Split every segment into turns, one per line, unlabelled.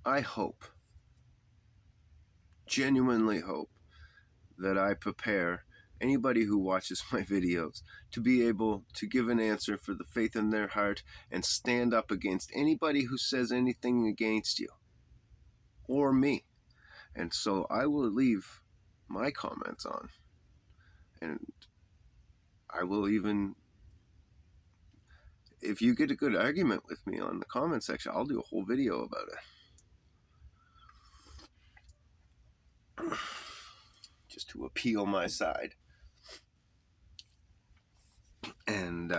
I hope, genuinely hope, that I prepare anybody who watches my videos to be able to give an answer for the faith in their heart and stand up against anybody who says anything against you or me. And so I will leave my comments on, and I will even, if you get a good argument with me on the comment section, I'll do a whole video about it just to appeal my side. And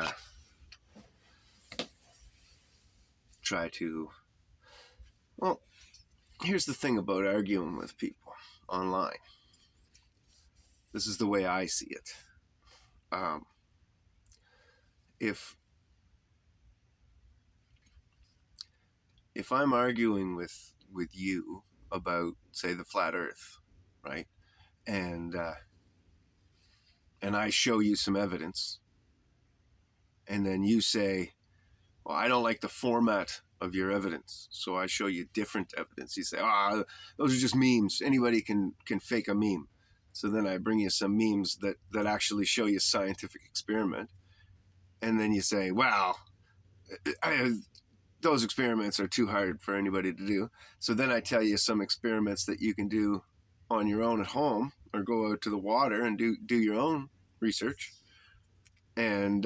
try to, well, here's the thing about arguing with people online. This is the way I see it. Um, if I'm arguing with you about, say, the flat Earth, right, and I show you some evidence, and then you say, well, I don't like the format of your evidence, so I show you different evidence. You say, those are just memes. Anybody can fake a meme. So then I bring you some memes that actually show you scientific experiment. And then you say, wow, those experiments are too hard for anybody to do. So then I tell you some experiments that you can do on your own at home, or go out to the water and do your own research. And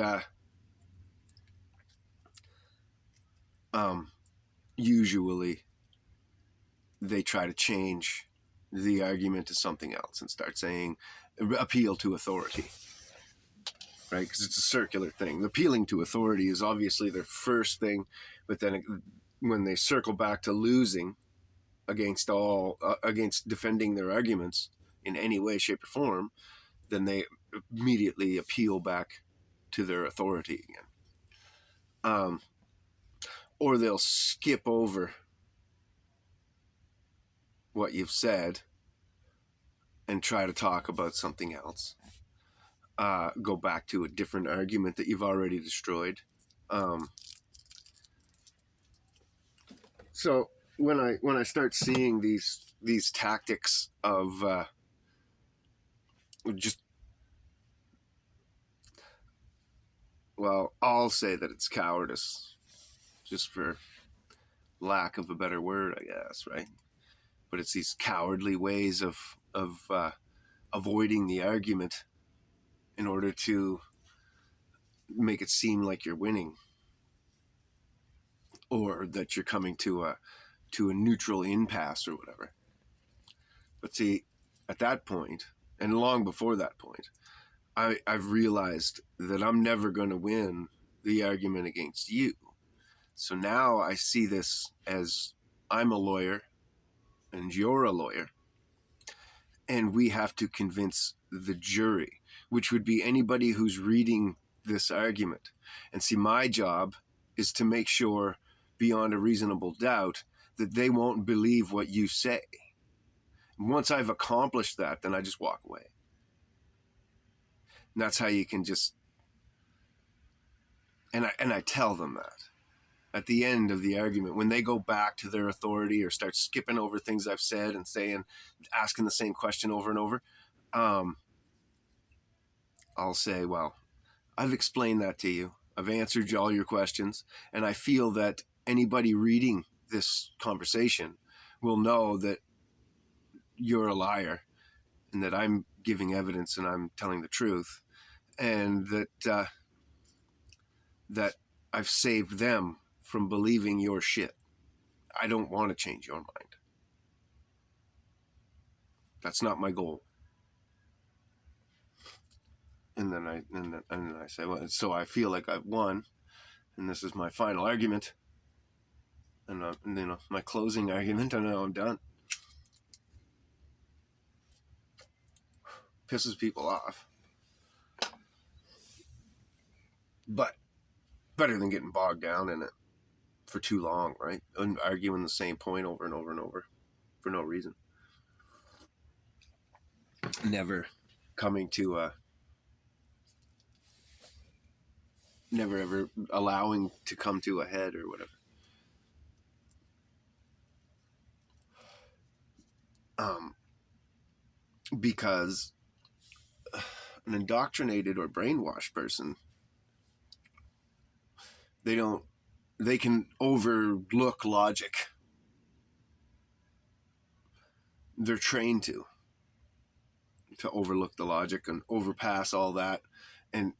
usually they try to change the argument to something else and start saying, appeal to authority, right? Because it's a circular thing. Appealing to authority is obviously their first thing, but then when they circle back to losing against defending their arguments in any way, shape, or form, then they immediately appeal back to their authority again. Or they'll skip over what you've said and try to talk about something else. Go back to a different argument that you've already destroyed. So when I start seeing these tactics of just, well, I'll say that it's cowardice, just for lack of a better word, I guess, right? But it's these cowardly ways of avoiding the argument in order to make it seem like you're winning, or that you're coming to a neutral impasse or whatever. But see, at that point, and long before that point, I've realized that I'm never going to win the argument against you. So now I see this as, I'm a lawyer and you're a lawyer, and we have to convince the jury, which would be anybody who's reading this argument. And see, my job is to make sure, beyond a reasonable doubt, that they won't believe what you say. Once I've accomplished that, then I just walk away. And that's how you can just, and I tell them that at the end of the argument, when they go back to their authority or start skipping over things I've said and asking the same question over and over, I'll say, well, I've explained that to you. I've answered all your questions, and I feel that anybody reading this conversation will know that you're a liar, and that I'm giving evidence and I'm telling the truth, and that I've saved them from believing your shit. I don't want to change your mind. That's not my goal. And then I say, well, so I feel like I've won, and this is my final argument, and my closing argument, and I'm done. Pisses people off, but better than getting bogged down in it for too long, right? And arguing the same point over and over and over for no reason. Never coming to never ever allowing to come to a head or whatever. Because an indoctrinated or brainwashed person, they can overlook logic. They're trained to overlook the logic and overpass all that, and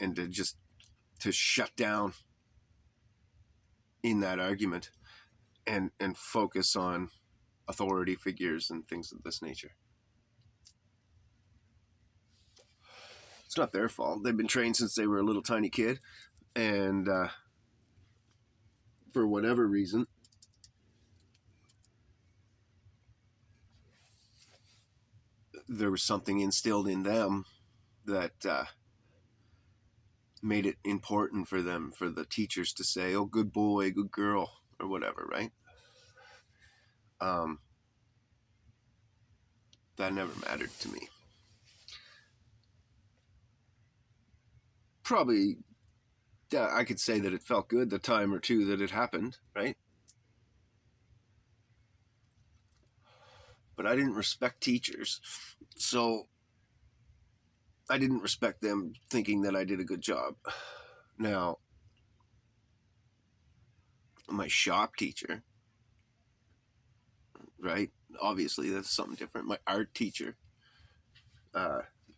to shut down in that argument, and focus on authority figures and things of this nature. It's not their fault. They've been trained since they were a little tiny kid, and for whatever reason, there was something instilled in them that made it important for them, for the teachers to say, "Oh, good boy, good girl," or whatever, right? That never mattered to me. Probably, yeah, I could say that it felt good the time or two that it happened, right? But I didn't respect teachers, so I didn't respect them thinking that I did a good job. Now, my shop teacher, right? Obviously, that's something different. My art teacher,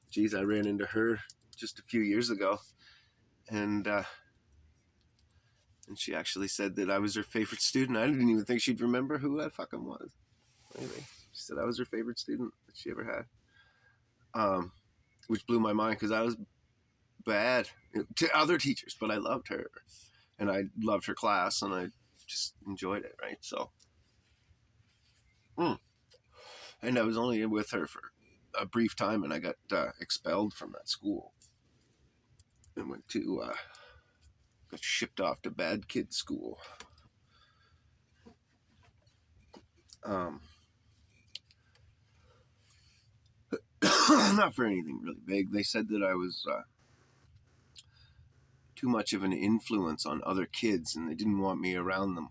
geez, I ran into her just a few years ago, and she actually said that I was her favorite student. I didn't even think she'd remember who I fucking was. Anyway, she said I was her favorite student that she ever had, which blew my mind because I was bad to other teachers, but I loved her, and I loved her class, and I just enjoyed it, right? So, and I was only with her for a brief time, and I got expelled from that school and got shipped off to bad kid school. Not for anything really big. They said that I was too much of an influence on other kids, and they didn't want me around them.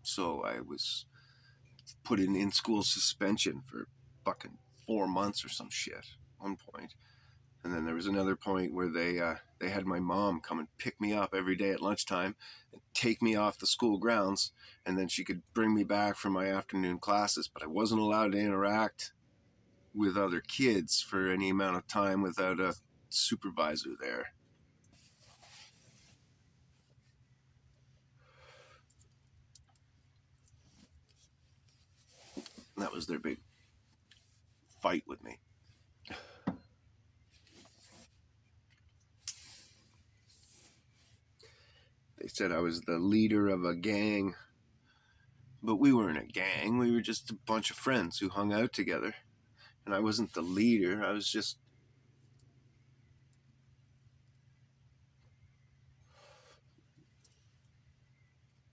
So I was put in in-school suspension for fucking 4 months or some shit at one point. And then there was another point where they had my mom come and pick me up every day at lunchtime and take me off the school grounds, and then she could bring me back for my afternoon classes. But I wasn't allowed to interact with other kids for any amount of time without a supervisor there. And that was their big fight with me. They said I was the leader of a gang, but we weren't a gang. We were just a bunch of friends who hung out together. And I wasn't the leader. I was just...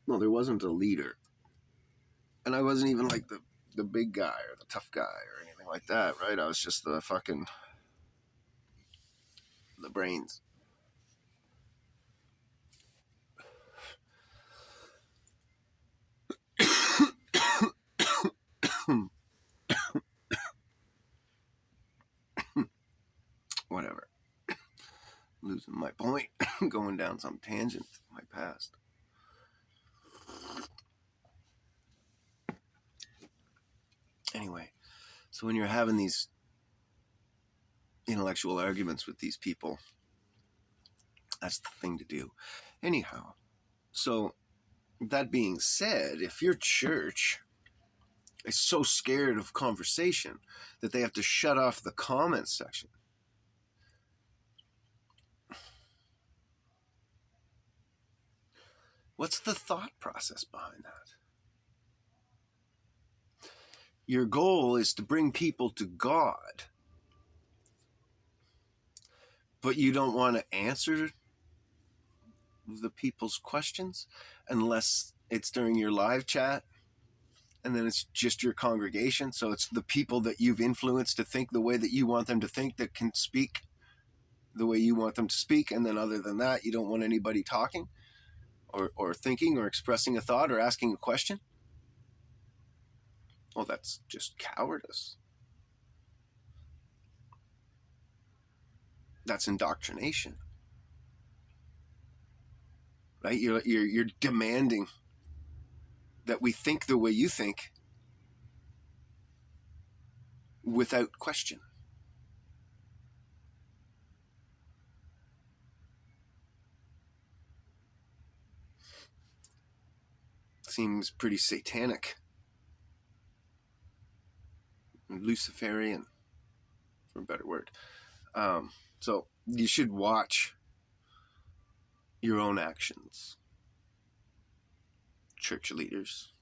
No, there wasn't a leader. And I wasn't even like the big guy or the tough guy or anything like that, right? I was just the brains. Whatever. Losing my point, going down some tangent, my past. Anyway, so when you're having these intellectual arguments with these people, that's the thing to do. Anyhow, so that being said, if your church is so scared of conversation that they have to shut off the comments section, what's the thought process behind that? Your goal is to bring people to God, but you don't want to answer the people's questions unless it's during your live chat, and then it's just your congregation. So it's the people that you've influenced to think the way that you want them to think that can speak the way you want them to speak. And then other than that, you don't want anybody talking or thinking or expressing a thought or asking a question. Well, that's just cowardice. That's indoctrination, right? You're demanding that we think the way you think without question. Seems pretty satanic, Luciferian, for a better word. So you should watch your own actions, church leaders.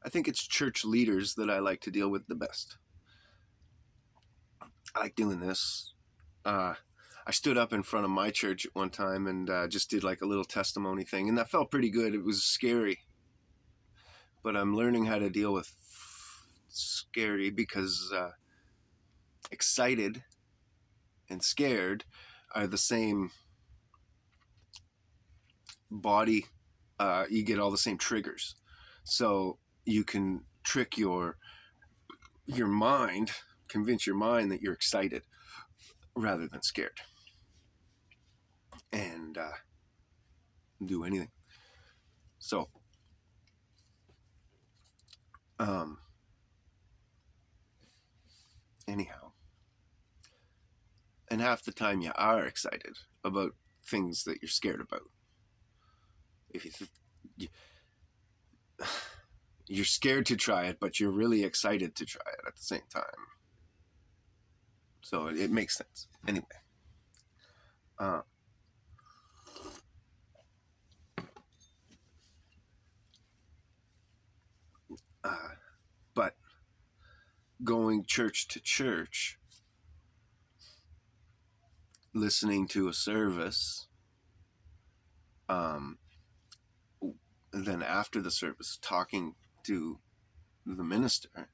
I think it's church leaders that I like to deal with the best. I like doing this. I stood up in front of my church at one time and just did like a little testimony thing, and that felt pretty good. It was scary, but I'm learning how to deal with scary because excited and scared are the same body. You get all the same triggers, so you can trick your mind, convince your mind that you're excited rather than scared, and do anything. So, anyhow, and half the time you are excited about things that you're scared about. If you're scared to try it, but you're really excited to try it at the same time. So it makes sense. Anyway. But going church to church, listening to a service, then after the service, talking to the minister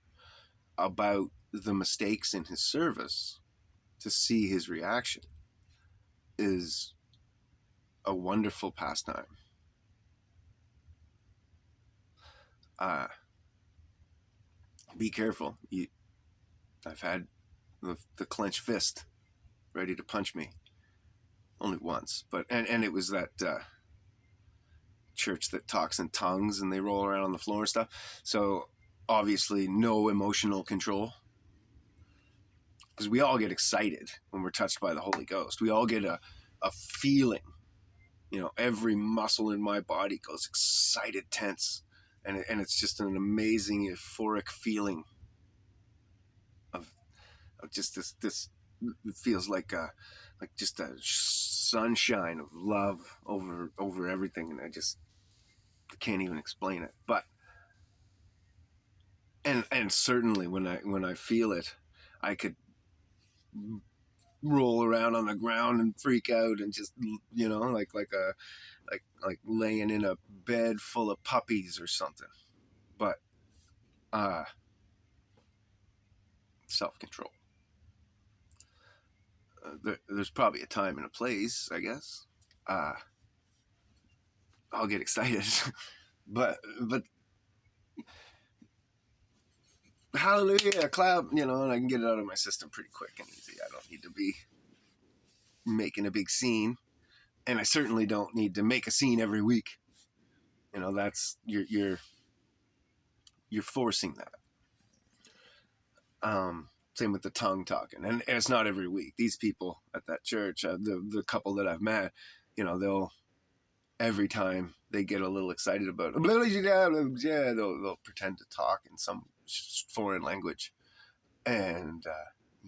about the mistakes in his service to see his reaction is a wonderful pastime. Be careful. I've had the clenched fist ready to punch me only once, but and it was that church that talks in tongues and they roll around on the floor and stuff. So obviously no emotional control, because we all get excited when we're touched by the Holy Ghost. We all get a feeling, every muscle in my body goes excited, tense, and it's just an amazing euphoric feeling of just this. It feels like just a sunshine of love over everything, and I just can't even explain it. But and certainly when I feel it, I could roll around on the ground and freak out and just like laying in a bed full of puppies or something. But self-control. There's probably a time and a place, I guess. I'll get excited, but hallelujah, clap, and I can get it out of my system pretty quick and easy. I don't need to be making a big scene, and I certainly don't need to make a scene every week. That's you're forcing that. Same with the tongue talking, and it's not every week. These people at that church, the couple that I've met, they'll every time they get a little excited about it, they'll pretend to talk in some foreign language and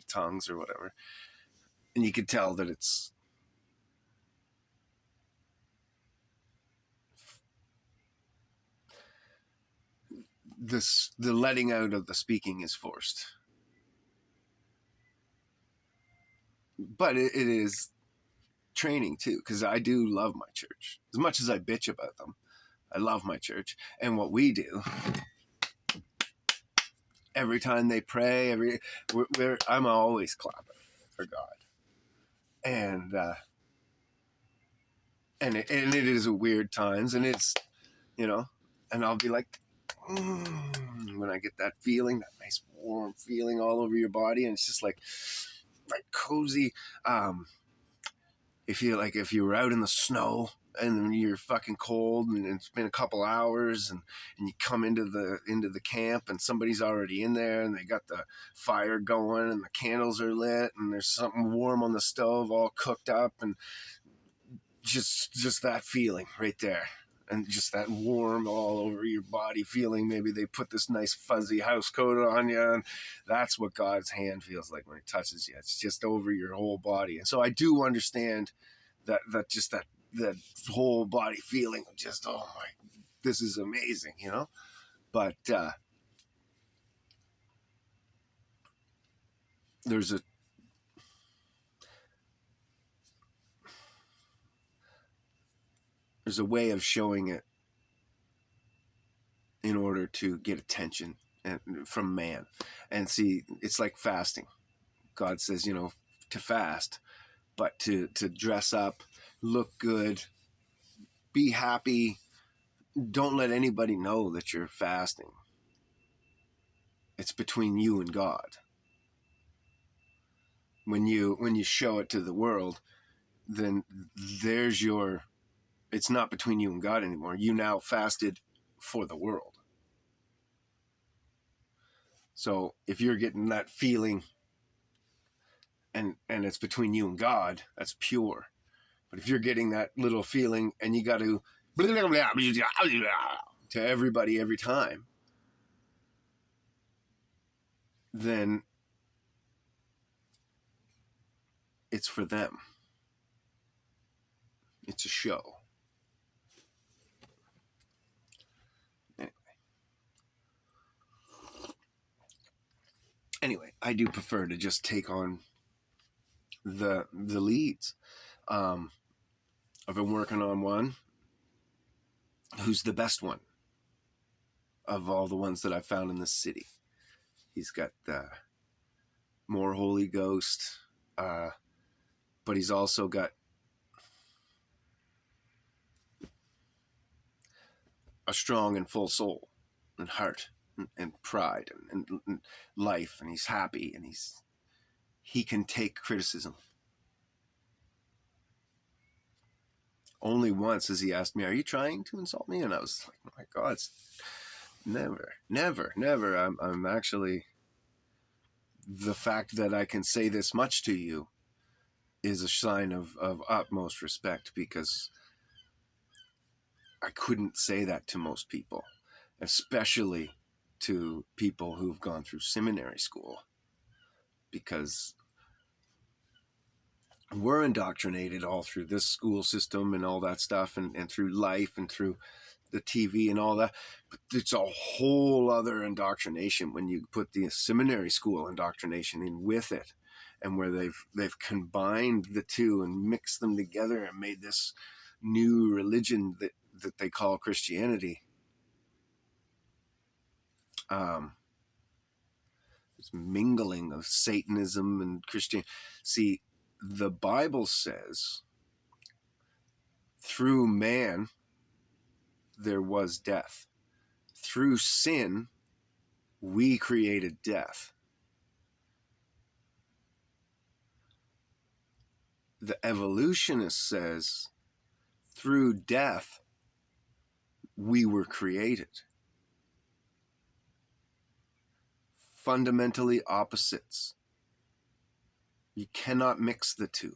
tongues or whatever, and you could tell that it's the letting out of the speaking is forced. But it is training too, because I do love my church. As much as I bitch about them, I love my church. And what we do, every time they pray, I'm always clapping for God. And it is a weird times, and it's, and I'll be like, when I get that feeling, that nice warm feeling all over your body, and it's just like cozy. If you were out in the snow and you're fucking cold and it's been a couple hours, and you come into the camp and somebody's already in there and they got the fire going and the candles are lit and there's something warm on the stove all cooked up, and just that feeling right there, and just that warm all over your body feeling. Maybe they put this nice fuzzy house coat on you, and that's what God's hand feels like when he touches you. It's just over your whole body. And so I do understand that whole body feeling of just, oh my, this is amazing, but there's a way of showing it in order to get attention from man. And see, it's like fasting. God says, to fast, but to dress up, look good, be happy. Don't let anybody know that you're fasting. It's between you and God. When you show it to the world, then it's not between you and God anymore. You now fasted for the world. So if you're getting that feeling and it's between you and God, that's pure. But if you're getting that little feeling and you got to everybody every time, then it's for them. It's a show. Anyway, I do prefer to just take on the leads. I've been working on one who's the best one of all the ones that I've found in this city. He's got more Holy Ghost, but he's also got a strong and full soul and heart and pride and life, and he's happy, and he can take criticism. Only once has he asked me, "Are you trying to insult me?" And I was like, "Oh my God, never. I'm actually, the fact that I can say this much to you is a sign of utmost respect, because I couldn't say that to most people, especially to people who've gone through seminary school, because we're indoctrinated all through this school system and all that stuff, and through life and through the TV and all that. But it's a whole other indoctrination when you put the seminary school indoctrination in with it, and where they've combined the two and mixed them together and made this new religion that they call Christianity. This mingling of Satanism and Christian. See, the Bible says, through man there was death. Through sin, we created death. The evolutionist says, through death, we were created. Fundamentally opposites. You cannot mix the two.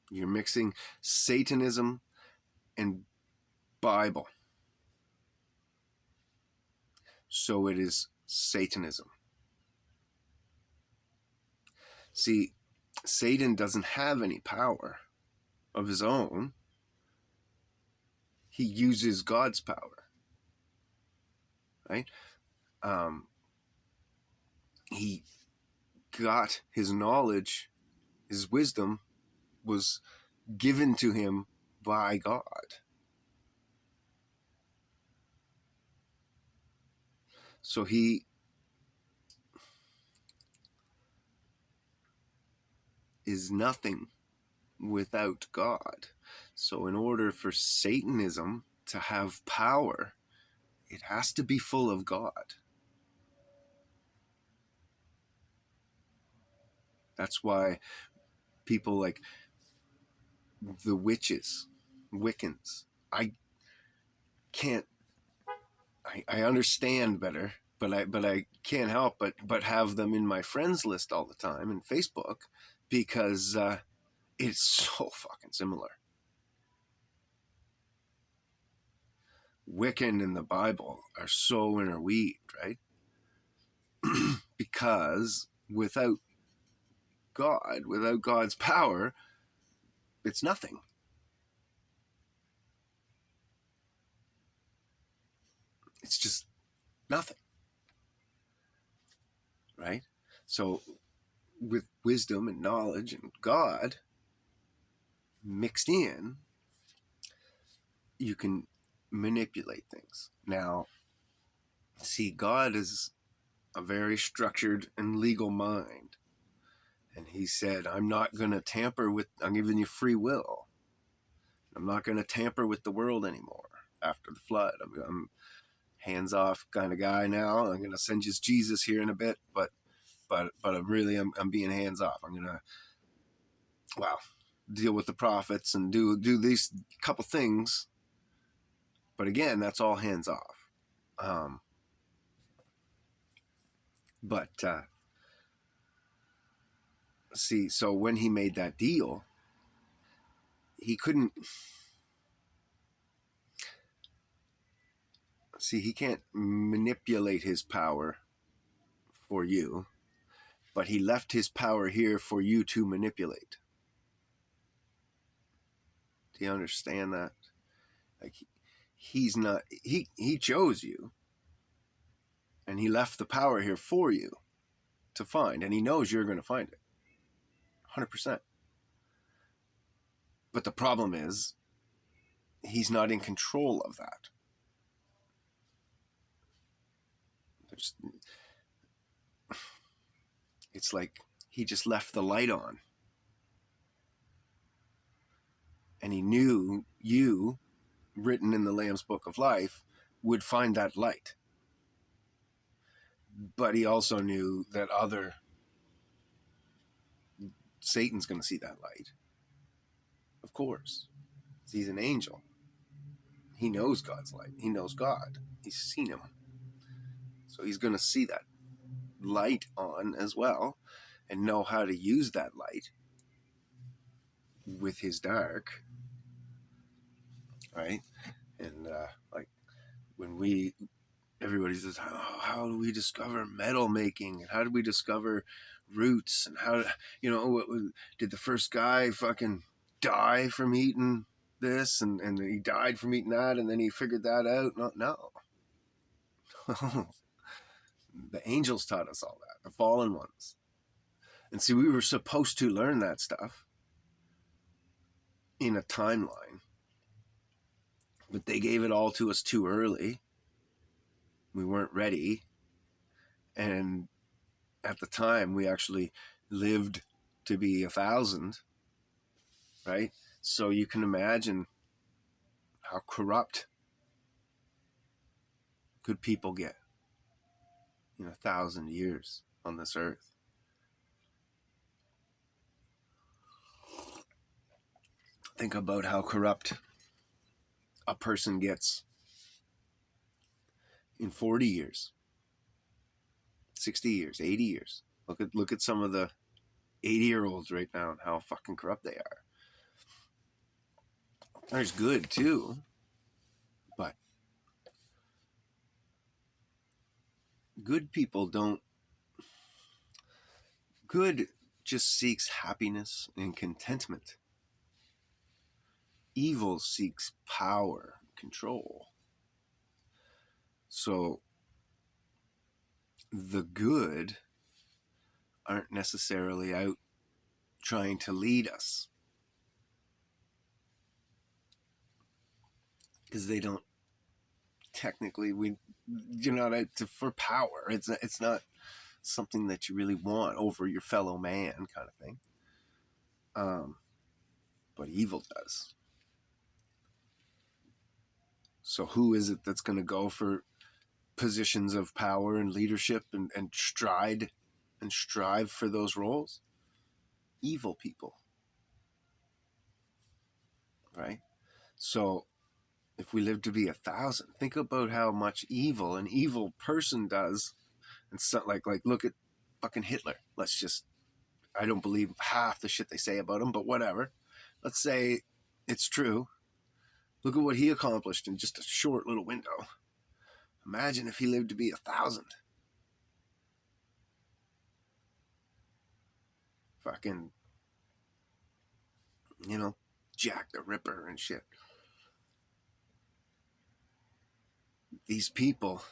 You're mixing Satanism and Bible. So it is Satanism. See, Satan doesn't have any power of his own. He uses God's power, right? He got his knowledge, his wisdom was given to him by God. So he is nothing without God. So in order for Satanism to have power, it has to be full of God. That's why people like the witches, Wiccans, I can't, I understand better, but I can't help but have them in my friends list all the time in Facebook, because it's so fucking similar. Wiccan and the Bible are so interweaved, right? Because without God, without God's power, it's nothing. It's just nothing, right? So with wisdom and knowledge and God mixed in, you can manipulate things. Now, see, God is a very structured and legal mind. And he said, I'm not going to tamper with, I'm giving you free will. I'm not going to tamper with the world anymore after the flood. I'm hands off kind of guy now. I'm going to send you Jesus here in a bit, but I'm being hands off. I'm going to, well, deal with the prophets and do these couple things. But again, that's all hands off. But see, so when he made that deal, he couldn't, see, he can't manipulate his power for you, but he left his power here for you to manipulate. Do you understand that? Like, he's not, he chose you, and he left the power here for you to find, and he knows you're going to find it 100%. But the problem is, he's not in control of that. There's, it's like he just left the light on, and he knew you, written in the Lamb's Book of Life, would find that light. But he also knew that Satan's going to see that light. Of course. He's an angel. He knows God's light. He knows God. He's seen him. So he's going to see that light on as well, and know how to use that light with his dark, right? And like when everybody says, how do we discover metal making, and how do we discover roots, and how, did the first guy fucking die from eating this, and he died from eating that, and then he figured that out? No. The angels taught us all that, the fallen ones. And see, we were supposed to learn that stuff in a timeline, but they gave it all to us too early. We weren't ready. And at the time, we actually lived to be 1,000, right? So you can imagine how corrupt could people get in 1,000 years on this earth. Think about how corrupt a person gets in 40 years, 60 years, 80 years. Look at some of the 80-year-olds right now and how fucking corrupt they are. There's good too, but good people don't. Good just seeks happiness and contentment. Evil seeks power, control. So the good aren't necessarily out trying to lead us, because they don't technically, you're not out for power. It's not something that you really want over your fellow man, kind of thing. But evil does. So who is it that's going to go for positions of power and leadership and strive for those roles? Evil people, right? So if we live to be 1,000, think about how much evil an evil person does. And so, like look at fucking Hitler. I don't believe half the shit they say about him, but whatever. Let's say it's true. Look at what he accomplished in just a short little window. Imagine if he lived to be 1,000. Fucking, Jack the Ripper and shit. These people,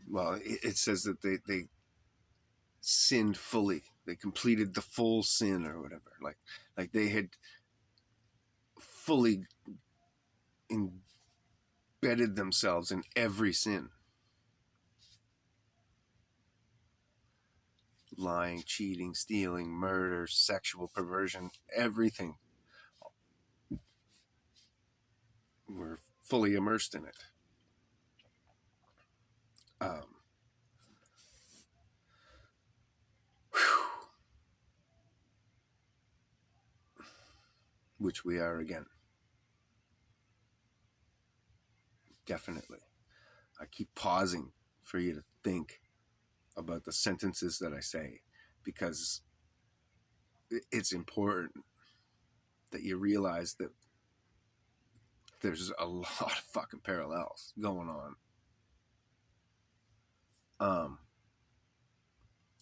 well, it says that they sinned fully. They completed the full sin or whatever. Like they had fully embedded themselves in every sin. Lying, cheating, stealing, murder, sexual perversion, everything. We're fully immersed in it. Which we are again. Definitely. I keep pausing for you to think about the sentences that I say, because it's important that you realize that there's a lot of fucking parallels going on.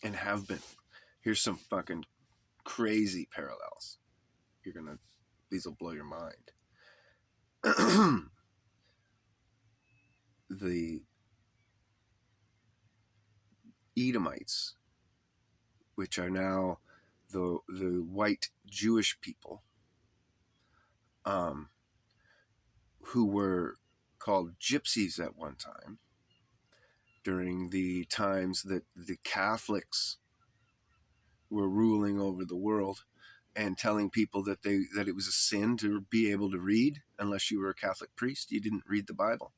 And have been. Here's some fucking crazy parallels. These will blow your mind. The Edomites, which are now the white Jewish people, who were called gypsies at one time, during the times that the Catholics were ruling over the world and telling people that it was a sin to be able to read unless you were a Catholic priest. You didn't read the Bible.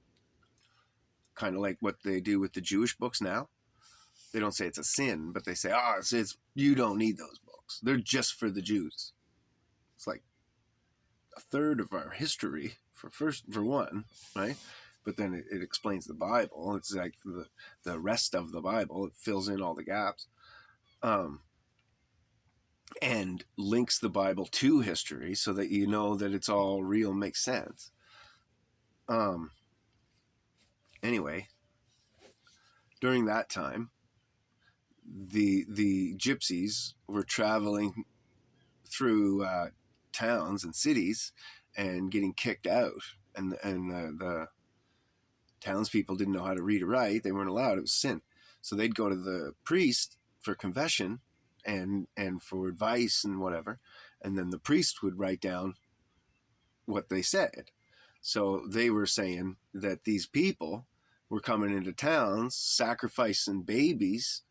Kind of like what they do with the Jewish books now. They don't say it's a sin, but they say, it's you don't need those books. They're just for the Jews. It's like a third of our history for one, right? But then it explains the Bible. It's like the rest of the Bible. It fills in all the gaps. And links the Bible to history so that you know that it's all real, makes sense. Anyway, during that time, the gypsies were traveling through towns and cities and getting kicked out, and the townspeople didn't know how to read or write. They weren't allowed. It was sin. So they'd go to the priest for confession and for advice and whatever, and then the priest would write down what they said. So they were saying that these people were coming into towns, sacrificing babies,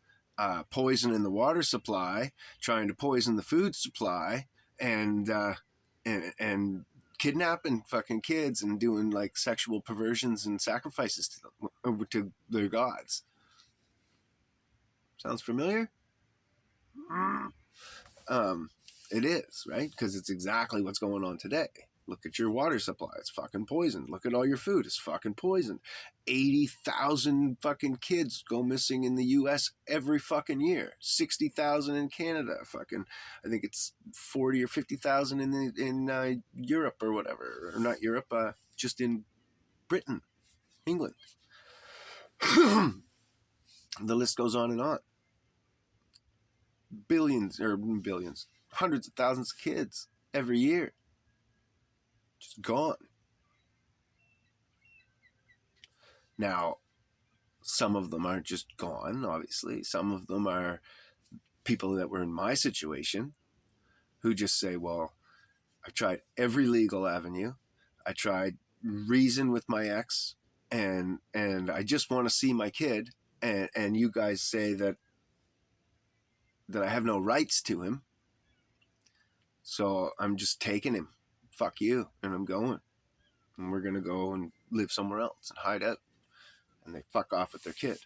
poisoning the water supply, trying to poison the food supply, and kidnapping fucking kids and doing like sexual perversions and sacrifices to their gods. Sounds familiar? It is, right? Because it's exactly what's going on today. Look at your water supply. It's fucking poisoned. Look at all your food. It's fucking poisoned. 80,000 fucking kids go missing in the U.S. every fucking year. 60,000 in Canada. Fucking, I think it's 40 or 50,000 in Europe or whatever. Or not Europe, just in Britain, England. The list goes on and on. Billions, hundreds of thousands of kids every year. Just gone. Now, some of them aren't just gone, obviously. Some of them are people that were in my situation who just say, well, I've tried every legal avenue. I tried reason with my ex, and I just want to see my kid, and you guys say that I have no rights to him. So I'm just taking him fuck you, and I'm going. And we're going to go and live somewhere else and hide out. And they fuck off with their kid.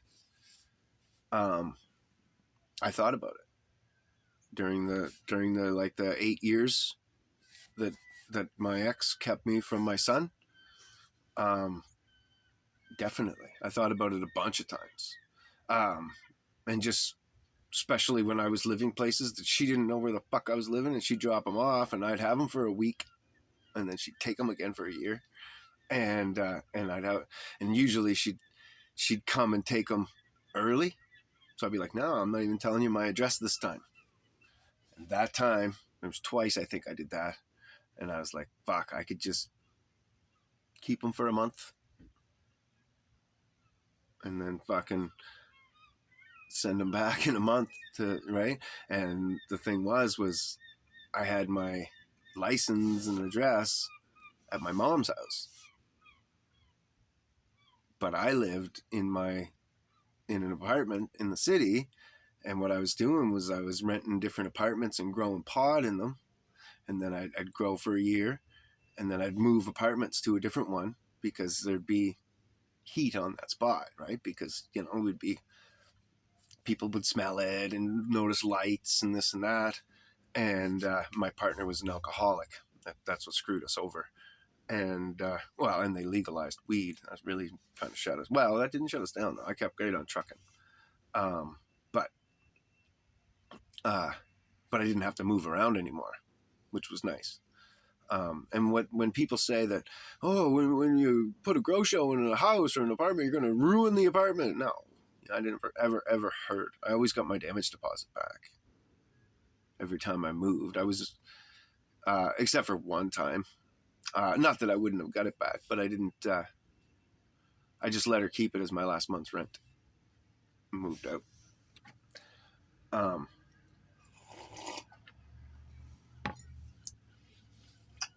I thought about it during the like the 8 years that my ex kept me from my son. Definitely, I thought about it a bunch of times, and just especially when I was living places that she didn't know where the fuck I was living, and she'd drop him off, and I'd have him for a week, and then she'd take him again for a year, and I'd have, and usually she'd come and take him early, so I'd be like, no, I'm not even telling you my address this time. And that time, it was twice I think I did that, and I was like, fuck, I could just keep him for a month, and then fucking send him back in a month to right. And the thing was I had my license and address at my mom's house, but I lived in an apartment in the city. And what I was doing was I was renting different apartments and growing pot in them, and then I'd grow for a year, and then I'd move apartments to a different one because there'd be heat on that spot, right? Because it would be, people would smell it and notice lights and this and that. And my partner was an alcoholic. That's what screwed us over. And and they legalized weed. That's really trying to shut us. Well, that didn't shut us down though. I kept great on trucking, but I didn't have to move around anymore, which was nice. And when people say that, oh, when you put a grow show in a house or an apartment, you're going to ruin the apartment. No, I didn't ever heard. I always got my damage deposit back every time I moved. I was, except for one time. Not that I wouldn't have got it back, but I didn't. I just let her keep it as my last month's rent. Moved out.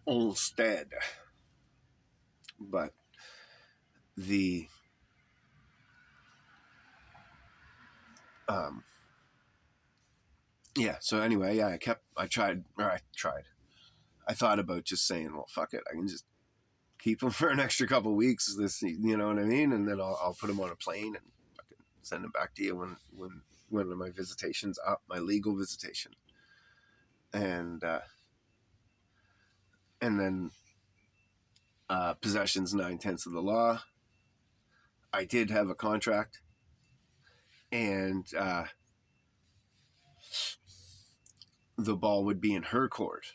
Instead, but the yeah. So anyway, yeah, I tried. I thought about just saying, well, fuck it. I can just keep them for an extra couple of weeks. You know what I mean? And then I'll put them on a plane and fucking send them back to you when my visitation's up, my legal visitation. And then possession's 9/10 of the law. I did have a contract, and the ball would be in her court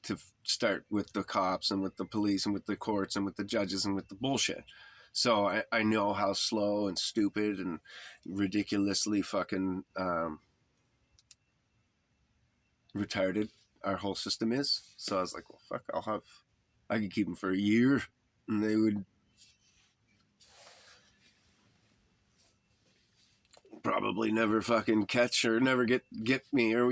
to start with the cops and with the police and with the courts and with the judges and with the bullshit. So I know how slow and stupid and ridiculously fucking retarded our whole system is. So I was like, well, fuck, I could keep them for a year, and they would probably never fucking catch or never get me, or